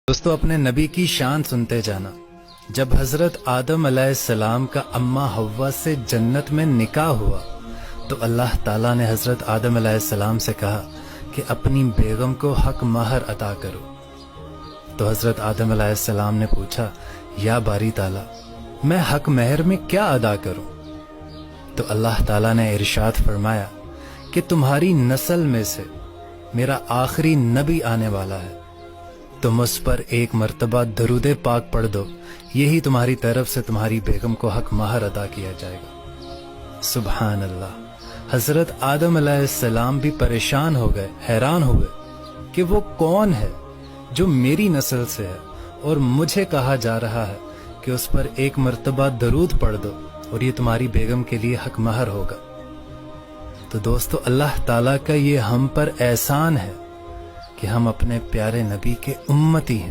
दोस्तों, अपने नबी की शान सुनते जाना। जब हजरत आदम अलैहिस्सलाम का अम्मा हव्वा से जन्नत में निकाह हुआ तो अल्लाह ताला ने हजरत आदम अलैहिस्सलाम से कहा कि अपनी बेगम को हक महर अता करो। तो हजरत आदम अलैहिस्सलाम ने पूछा, या बारी ताला, मैं हक महर में क्या अदा करूं? तो अल्लाह ताला ने इरशाद फरमाया कि तुम्हारी नस्ल में से मेरा आखिरी नबी आने वाला है, तुम उस पर एक मर्तबा दरूद पाक पढ़ दो, यही तुम्हारी तरफ से तुम्हारी बेगम को हक महर अदा किया जाएगा। सुभान अल्लाह। हजरत आदम अलैहिस्सलाम भी परेशान हो गए, हैरान हुए कि वो कौन है जो मेरी नस्ल से है और मुझे कहा जा रहा है कि उस पर एक मर्तबा दरूद पढ़ दो और ये तुम्हारी बेगम के लिए हक महर होगा। तो दोस्तों, अल्लाह ताला का ये हम पर एहसान है कि हम अपने प्यारे नबी के उम्मती हैं।